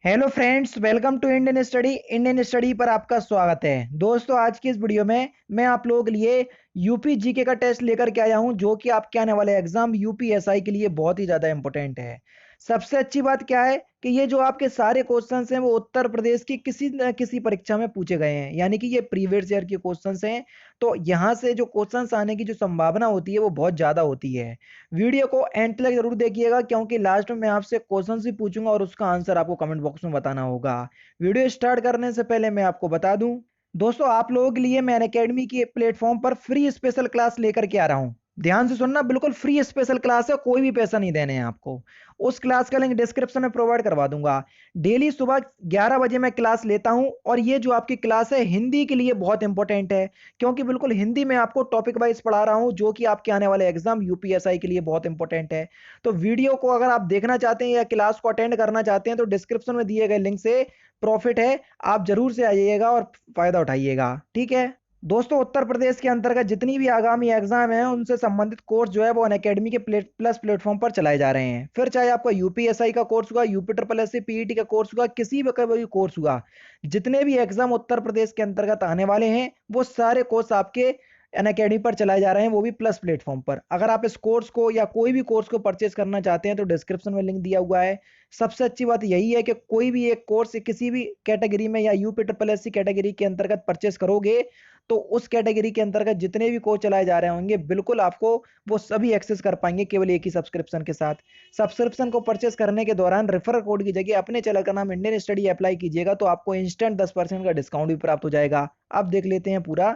Hello friends, welcome to Indian study पर आपका स्वागत है। दोस्तों, आज की इस वीडियो में मैं आप लोगों के लिए यूपी जीके का टेस्ट लेकर के आया हूं, जो कि आपके आने वाले एग्जाम यूपीएसआई के लिए बहुत ही ज़्यादा इंपॉर्टेंट है। सबसे अच्छी बात क्या है कि ये जो आपके सारे क्वेश्चंस हैं वो उत्तर प्रदेश की किसी न किसी परीक्षा में पूछे गए हैं, यानी कि ये प्रीवियस ईयर के क्वेश्चंस हैं। तो यहाँ से जो क्वेश्चंस आने की जो संभावना होती है वो बहुत ज़्यादा होती है। वीडियो को एंड तक जरूर देखिएगा, क्योंकि लास्ट में मैं आपसे क्वेश्चन भी पूछूंगा और उसका आंसर आपको कमेंट बॉक्स में बताना होगा। वीडियो स्टार्ट करने से पहले मैं आपको बता दूं, दोस्तों, आप लोगों के लिए मैं अनअकैडमी के प्लेटफॉर्म पर फ्री स्पेशल क्लास लेकर के आ रहा हूं। ध्यान से सुनना, बिल्कुल फ्री स्पेशल क्लास है, कोई भी पैसा नहीं देने हैं आपको। उस क्लास का लिंक डिस्क्रिप्शन में प्रोवाइड करवा दूंगा। डेली सुबह 11 बजे मैं क्लास लेता हूं, और ये जो आपकी क्लास है हिंदी के लिए बहुत इंपॉर्टेंट है, क्योंकि बिल्कुल हिंदी में आपको टॉपिक वाइज पढ़ा रहा हूं, जो कि आपके आने वाले एग्जाम यूपीएसआई के लिए बहुत इंपॉर्टेंट है। तो वीडियो को अगर आप देखना चाहते हैं या क्लास को अटेंड करना चाहते हैं तो डिस्क्रिप्शन में दिए गए लिंक से प्रॉफिट है, आप जरूर से आइएगा और फायदा उठाइएगा, ठीक है। दोस्तों, उत्तर प्रदेश के अंतर्गत जितनी भी आगामी एग्जाम है उनसे संबंधित कोर्स जो है वो अनअकैडमी के प्लस प्लेटफॉर्म पर चलाए जा रहे हैं। फिर चाहे आपका यूपीएसआई का कोर्स हुआ, UP triple S C PET का कोर्स हुआ, किसी भी का भी कोर्स हुआ, जितने भी एग्जाम उत्तर प्रदेश के अंतर्गत आने वाले हैं वो सारे कोर्स आपके अनअकैडमी पर चलाए जा रहे हैं, वो भी प्लस प्लेटफॉर्म पर। अगर आप इस कोर्स को या कोई भी कोर्स को परचेज करना चाहते हैं तो डिस्क्रिप्शन में लिंक दिया हुआ है। सबसे अच्छी बात यही है कि कोई भी एक कोर्स किसी भी कैटेगरी में या UP triple S C category के अंतर्गत परचेस करोगे तो उस कैटेगरी के अंतर्गत जितने भी कोर्स चलाए जा रहे होंगे बिल्कुल आपको वो सभी एक्सेस कर पाएंगे केवल एक ही सब्सक्रिप्शन के साथ। सब्सक्रिप्शन को परचेस करने के दौरान रेफरल कोड की जगह अपने चैनल का नाम इंडियन स्टडी अप्लाई कीजिएगा तो आपको इंस्टेंट 10% का डिस्काउंट भी प्राप्त हो जाएगा। अब देख लेते हैं पूरा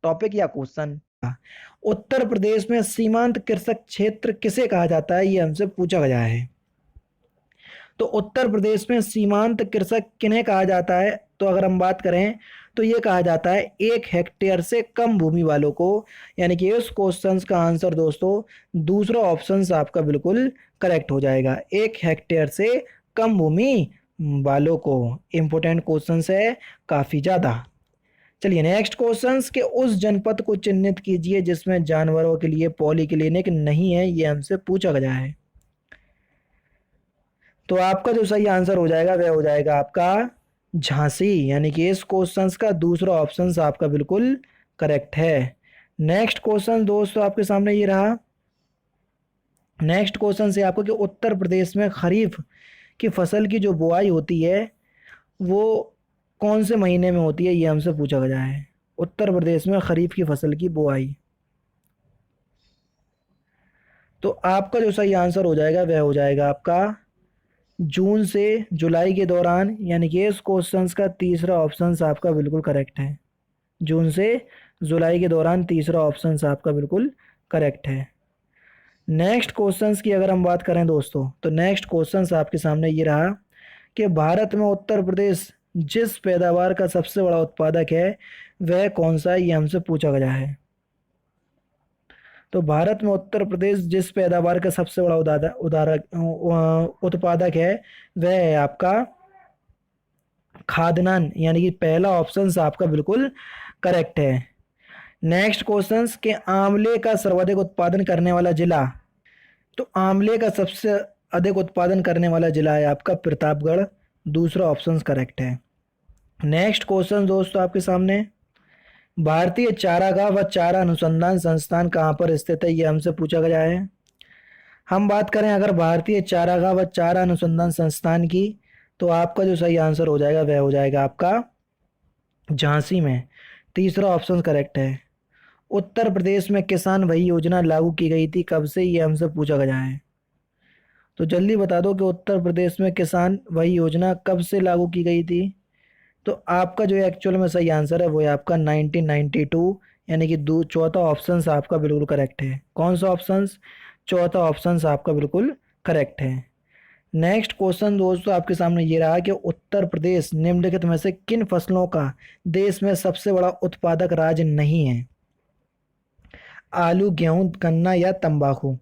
टॉपिक या क्वेश्चन। उत्तर प्रदेश में सीमांत कृषक क्षेत्र किसे कहा जाता है, ये हमसे पूछा गया है। तो उत्तर प्रदेश में सीमांत कृषक किन्हें कहा जाता है, तो अगर हम बात करें तो ये कहा जाता है 1 हेक्टेयर से कम भूमि वालों को। यानी कि इस क्वेश्चन का आंसर दोस्तों दूसरा ऑप्शन आपका बिल्कुल करेक्ट हो जाएगा, 1 हेक्टेयर से कम भूमि वालों को। इंपोर्टेंट क्वेश्चन है काफी ज्यादा। चलिए नेक्स्ट क्वेश्चन के उस जनपद को चिन्हित कीजिए जिसमें जानवरों के लिए पॉली क्लिनिक नहीं है, ये हमसे पूछा गया है। तो आपका जो सही आंसर हो जाएगा वह हो जाएगा आपका झांसी, यानी कि इस क्वेश्चन का दूसरा ऑप्शन आपका बिल्कुल करेक्ट है। नेक्स्ट क्वेश्चन दोस्तों आपके सामने ये रहा। नेक्स्ट क्वेश्चन से आपको कि उत्तर प्रदेश में खरीफ की फसल की जो बुआई होती है वो कौन से महीने में होती है, ये हमसे पूछा गया है। उत्तर प्रदेश में खरीफ की फसल की बुआई, तो आपका जो सही आंसर हो जाएगा वह हो जाएगा आपका जून से जुलाई के दौरान, यानी कि इस क्वेश्चन का तीसरा ऑप्शन आपका बिल्कुल करेक्ट है। जून से जुलाई के दौरान तीसरा ऑप्शन आपका बिल्कुल करेक्ट है। नेक्स्ट क्वेश्चंस की अगर हम बात करें दोस्तों तो नेक्स्ट क्वेश्चंस आपके सामने ये रहा कि भारत में उत्तर प्रदेश जिस पैदावार का सबसे बड़ा उत्पादक है वह कौन सा है, ये हमसे पूछा गया है। तो भारत में उत्तर प्रदेश जिस पैदावार का सबसे बड़ा उत्पादक है वह है आपका खाद्यान्न, यानी कि पहला ऑप्शन आपका बिल्कुल करेक्ट है। नेक्स्ट क्वेश्चन के आंवले का सर्वाधिक उत्पादन करने वाला जिला, तो आंवले का सबसे अधिक उत्पादन करने वाला जिला है आपका प्रतापगढ़, दूसरा ऑप्शन करेक्ट है। नेक्स्ट क्वेश्चन दोस्तों आपके सामने, भारतीय चारागाह व चारा अनुसंधान संस्थान कहाँ पर स्थित है, ये हमसे पूछा गया है। हम बात करें अगर भारतीय चारागाह व चारा अनुसंधान संस्थान की, तो आपका जो सही आंसर हो जाएगा वह हो जाएगा आपका झांसी में, तीसरा ऑप्शन करेक्ट है। उत्तर प्रदेश में किसान वही योजना लागू की गई थी कब से, ये हमसे पूछा गया है। तो जल्दी बता दो कि उत्तर प्रदेश में किसान वही योजना कब से लागू की गई थी। तो आपका जो एक्चुअल में सही आंसर है वो है आपका 1992, यानी कि दो चौथा ऑप्शन आपका बिल्कुल करेक्ट है। कौन सा ऑप्शन, चौथा ऑप्शन आपका बिल्कुल करेक्ट है। नेक्स्ट क्वेश्चन दोस्तों आपके सामने ये रहा कि उत्तर प्रदेश निम्नलिखित में से किन फसलों का देश में सबसे बड़ा उत्पादक राज्य नहीं है। आलू, गेहूं, गन्ना या तंबाकू,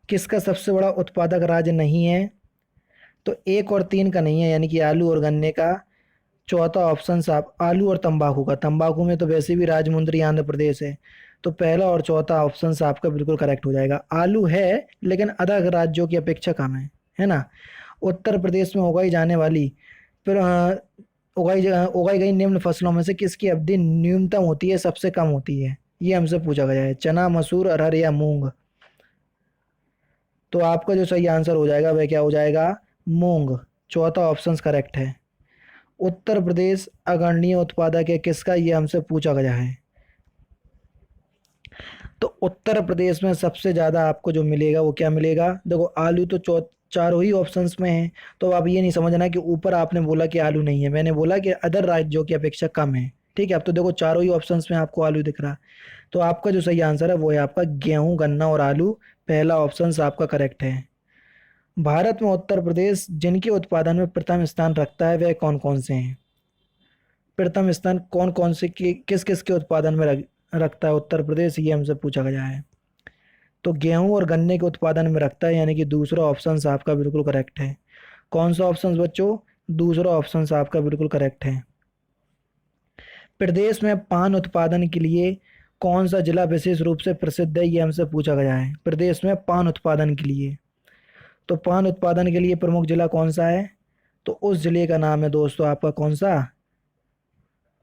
किसका सबसे बड़ा उत्पादक राज्य नहीं है। तो एक और तीन का नहीं है, यानी कि आलू और गन्ने का। चौथा ऑप्शन आप आलू और तंबाकू का, तंबाकू में तो वैसे भी राजमुंद्री आंध्र प्रदेश है, तो पहला और चौथा ऑप्शन आपका बिल्कुल करेक्ट हो जाएगा। आलू है लेकिन अदर राज्यों की अपेक्षा कम है ना। उत्तर प्रदेश में उगाई जाने वाली फिर उगाई गई निम्न फसलों में से किसकी अवधि न्यूनतम होती है, सबसे कम होती है? ये हमसे पूछा गया है। चना, मसूर, अरहर या मूंग? तो आपका जो सही आंसर हो जाएगा वह क्या हो जाएगा? मूंग। चौथा ऑप्शन करेक्ट है। उत्तर प्रदेश अग्रणी उत्पादक है किसका, ये हमसे पूछा गया है। तो उत्तर प्रदेश में सबसे ज़्यादा आपको जो मिलेगा वो क्या मिलेगा? देखो आलू तो चारों ही ऑप्शंस में है। तो आप ये नहीं समझना कि ऊपर आपने बोला कि आलू नहीं है, मैंने बोला कि अदर राज्यों की अपेक्षा कम है। ठीक है, अब तो देखो चारों ही ऑप्शंस में आपको आलू दिख रहा। तो आपका जो सही आंसर है वो है आपका गेहूं, गन्ना और आलू। पहला ऑप्शन आपका करेक्ट है। भारत में उत्तर प्रदेश जिनके उत्पादन में प्रथम स्थान रखता है वह कौन कौन से हैं? प्रथम स्थान कौन कौन से किस किस के उत्पादन में रखता है उत्तर प्रदेश, ये हमसे पूछा गया है। तो गेहूं और गन्ने के उत्पादन में रखता है, यानी कि दूसरा ऑप्शन आपका बिल्कुल करेक्ट है। कौन सा ऑप्शन बच्चों? दूसरा ऑप्शन आपका बिल्कुल करेक्ट है। प्रदेश में पान उत्पादन के लिए कौन सा जिला विशेष रूप से प्रसिद्ध है, ये हमसे पूछा गया है। प्रदेश में पान उत्पादन के लिए, तो पान उत्पादन के लिए प्रमुख जिला कौन सा है? तो उस जिले का नाम है दोस्तों आपका कौन सा?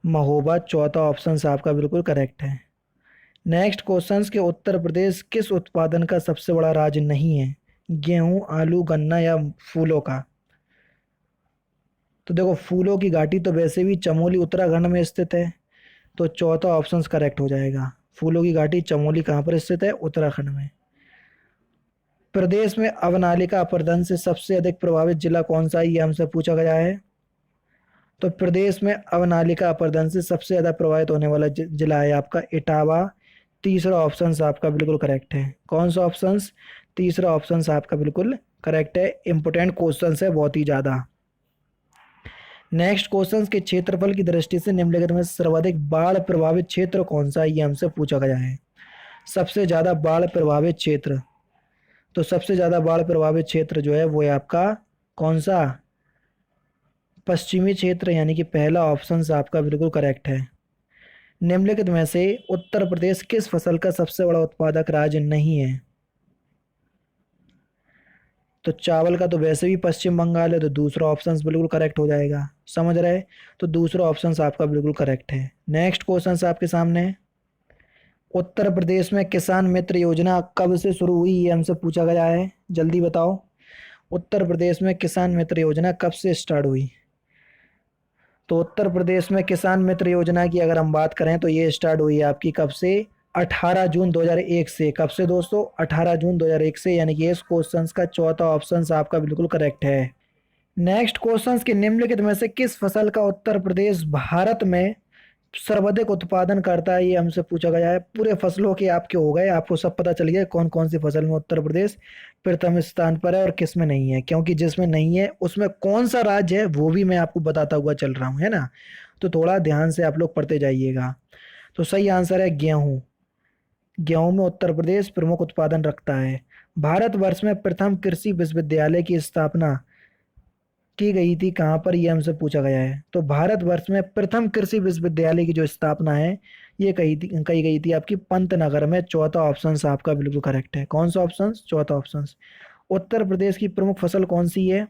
महोबा। चौथा ऑप्शन आपका बिल्कुल करेक्ट है। नेक्स्ट क्वेश्चंस के उत्तर प्रदेश किस उत्पादन का सबसे बड़ा राज्य नहीं है? गेहूं, आलू, गन्ना या फूलों का? तो देखो फूलों की घाटी तो वैसे भी चमोली उत्तराखंड में स्थित है, तो चौथा ऑप्शन करेक्ट हो जाएगा। फूलों की घाटी चमोली कहाँ पर स्थित है? उत्तराखंड में। प्रदेश में अवनालिका अपर्दन से सबसे अधिक प्रभावित जिला कौन सा है, ये हमसे पूछा गया है। तो प्रदेश में अवनालिका अपर्दन से सबसे ज्यादा प्रभावित होने वाला जिला है आपका इटावा। तीसरा ऑप्शन आपका बिल्कुल करेक्ट है। कौन सा ऑप्शन? तीसरा ऑप्शन आपका बिल्कुल करेक्ट है। इंपोर्टेंट क्वेश्चन है बहुत ही ज्यादा। नेक्स्ट क्वेश्चन के क्षेत्रफल की दृष्टि से निम्नलिखित में सर्वाधिक बाढ़ प्रभावित क्षेत्र कौन सा है, ये हमसे पूछा गया है। सबसे ज्यादा बाढ़ प्रभावित क्षेत्र, तो सबसे ज्यादा बाढ़ प्रभावित क्षेत्र जो है वो है आपका कौन सा? पश्चिमी क्षेत्र, यानी कि पहला ऑप्शन आपका बिल्कुल करेक्ट है। निम्नलिखित में से उत्तर प्रदेश किस फसल का सबसे बड़ा उत्पादक राज्य नहीं है? तो चावल का तो वैसे भी पश्चिम बंगाल है, तो दूसरा ऑप्शन बिल्कुल करेक्ट हो जाएगा। समझ रहे? तो दूसरा ऑप्शन आपका बिल्कुल करेक्ट है। नेक्स्ट क्वेश्चन आपके सामने है। उत्तर प्रदेश में किसान मित्र योजना कब से शुरू हुई, ये हमसे पूछा गया है। जल्दी बताओ, उत्तर प्रदेश में किसान मित्र योजना कब से स्टार्ट हुई? तो उत्तर प्रदेश में किसान मित्र योजना की अगर हम बात करें तो ये स्टार्ट हुई है आपकी कब से? 18 जून 2001 से। कब से दोस्तों? 18 जून 2001 से, यानी कि इस क्वेश्चन का चौथा ऑप्शन आपका बिल्कुल करेक्ट है। नेक्स्ट क्वेश्चन के निम्नलिखित में से किस फसल का उत्तर प्रदेश भारत में सर्वाधिक उत्पादन करता है, ये हमसे पूछा गया है। पूरे फसलों के आपके हो गए, आपको सब पता चल गया कौन कौन सी फसल में उत्तर प्रदेश प्रथम स्थान पर है और किस में नहीं है, क्योंकि जिसमें नहीं है उसमें कौन सा राज्य है वो भी मैं आपको बताता हुआ चल रहा हूँ, है ना। तो थोड़ा ध्यान से आप लोग पढ़ते जाइएगा। तो सही आंसर है गेहूं। गेहूं में उत्तर प्रदेश प्रमुख उत्पादन रखता है। भारतवर्ष में प्रथम कृषि विश्वविद्यालय की स्थापना की गई थी कहाँ पर, ये हमसे पूछा गया है। तो भारतवर्ष में प्रथम कृषि विश्वविद्यालय की जो स्थापना है ये कही गई थी आपकी पंतनगर में। चौथा ऑप्शन आपका बिल्कुल करेक्ट है। कौन सा ऑप्शन? चौथा ऑप्शन। उत्तर प्रदेश की प्रमुख फसल कौन सी है?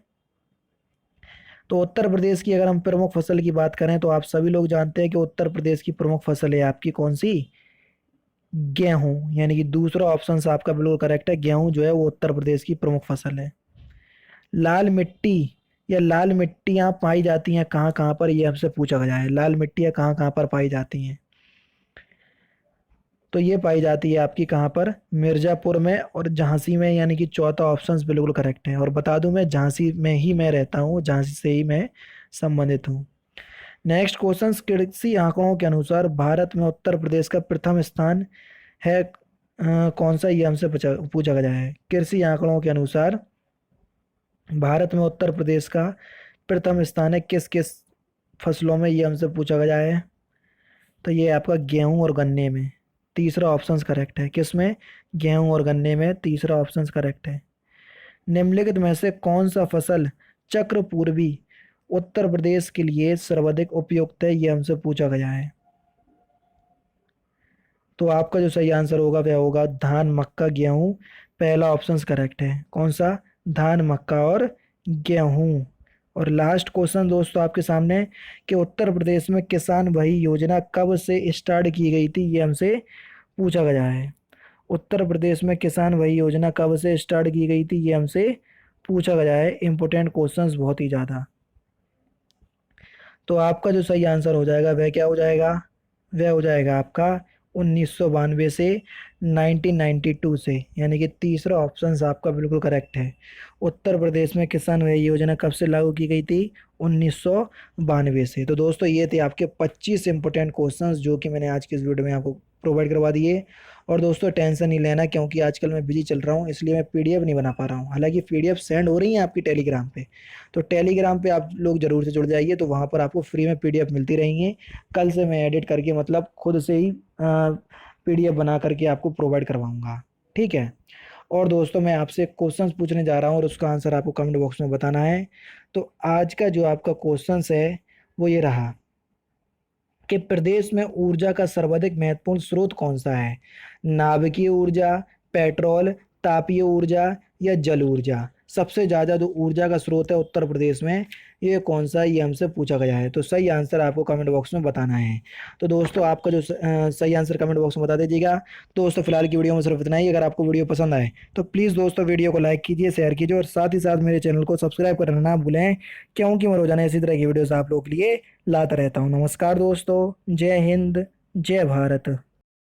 तो उत्तर प्रदेश की अगर हम प्रमुख फसल की बात करें तो आप सभी लोग जानते हैं कि उत्तर प्रदेश की प्रमुख फसल है आपकी कौन सी? गेहूं, यानी कि दूसरा ऑप्शन आपका बिल्कुल करेक्ट है। गेहूं जो है वो उत्तर प्रदेश की प्रमुख फसल है। लाल मिट्टी या लाल मिट्टियाँ पाई जाती हैं कहाँ कहाँ पर, ये हमसे पूछा गया है। लाल मिट्टियाँ कहाँ कहाँ पर पाई जाती हैं? तो ये पाई जाती है आपकी कहाँ पर? मिर्जापुर में और झांसी में, यानी कि चौथा ऑप्शन बिल्कुल करेक्ट है। और बता दूं मैं झांसी में ही मैं रहता हूँ, झांसी से ही मैं संबंधित हूँ। नेक्स्ट क्वेश्चन, कृषि आंकड़ों के अनुसार भारत में उत्तर प्रदेश का प्रथम स्थान है कौन सा, ये हमसे पूछा पूछा गया है। कृषि आंकड़ों के अनुसार भारत में उत्तर प्रदेश का प्रथम स्थान है किस किस फसलों में, ये हमसे पूछा गया है। तो ये आपका गेहूं और गन्ने में। तीसरा ऑप्शन करेक्ट है। किस में? गेहूं और गन्ने में, तीसरा ऑप्शन करेक्ट है। निम्नलिखित में से कौन सा फसल चक्र पूर्वी उत्तर प्रदेश के लिए सर्वाधिक उपयुक्त है, ये हमसे पूछा गया है। तो आपका जो सही आंसर होगा वह होगा धान, मक्का, गेहूं। पहला ऑप्शन करेक्ट है। कौन सा? धान, मक्का और गेहूं। और लास्ट क्वेश्चन दोस्तों आपके सामने कि उत्तर प्रदेश में किसान वही योजना कब से स्टार्ट की गई थी, ये हमसे पूछा गया है। उत्तर प्रदेश में किसान वही योजना कब से स्टार्ट की गई थी, ये हमसे पूछा गया है। इंपॉर्टेंट क्वेश्चंस बहुत ही ज़्यादा। तो आपका जो सही आंसर हो जाएगा वह क्या हो जाएगा, वह हो जाएगा आपका 1992 से 1992 से, यानी कि तीसरा ऑप्शन आपका बिल्कुल करेक्ट है। उत्तर प्रदेश में किसान व्यय योजना कब से लागू की गई थी, 1992 से। तो दोस्तों ये थे आपके 25 इंपॉर्टेंट क्वेश्चंस जो कि मैंने आज की इस वीडियो में आपको प्रोवाइड करवा दिए। और दोस्तों टेंशन नहीं लेना, क्योंकि आजकल मैं बिजी चल रहा हूँ, इसलिए मैं पीडीएफ नहीं बना पा रहा हूँ। हालांकि पीडीएफ सेंड हो रही है आपकी टेलीग्राम पे, तो टेलीग्राम पे आप लोग ज़रूर से जुड़ जाइए, तो वहाँ पर आपको फ्री में पीडीएफ मिलती रहेंगी। कल से मैं एडिट करके मतलब खुद से ही पीडीएफ बना करके आपको प्रोवाइड करवाऊँगा, ठीक है। और दोस्तों मैं आपसे क्वेश्चंस पूछने जा रहा हूँ और उसका आंसर आपको कमेंट बॉक्स में बताना है। तो आज का जो आपका क्वेश्चंस है वो ये रहा कि प्रदेश में ऊर्जा का सर्वाधिक महत्वपूर्ण स्रोत कौन सा है? नाभिकीय ऊर्जा, पेट्रोल, तापीय ऊर्जा या जल ऊर्जा? सबसे ज़्यादा जो ऊर्जा का स्रोत है उत्तर प्रदेश में, ये कौन सा है, ये हमसे पूछा गया है। तो सही आंसर आपको कमेंट बॉक्स में बताना है। तो दोस्तों आपका जो सही आंसर कमेंट बॉक्स में बता दीजिएगा। दोस्तों फिलहाल की वीडियो में सिर्फ इतना ही। अगर आपको वीडियो पसंद आए तो प्लीज़ दोस्तों वीडियो को लाइक कीजिए, शेयर कीजिए और साथ ही साथ मेरे चैनल को सब्सक्राइब करना ना भूलें, क्योंकि मैं रोजाना इसी तरह की वीडियोस आप लोग के लिए लाता रहता हूँ। नमस्कार दोस्तों, जय हिंद, जय भारत।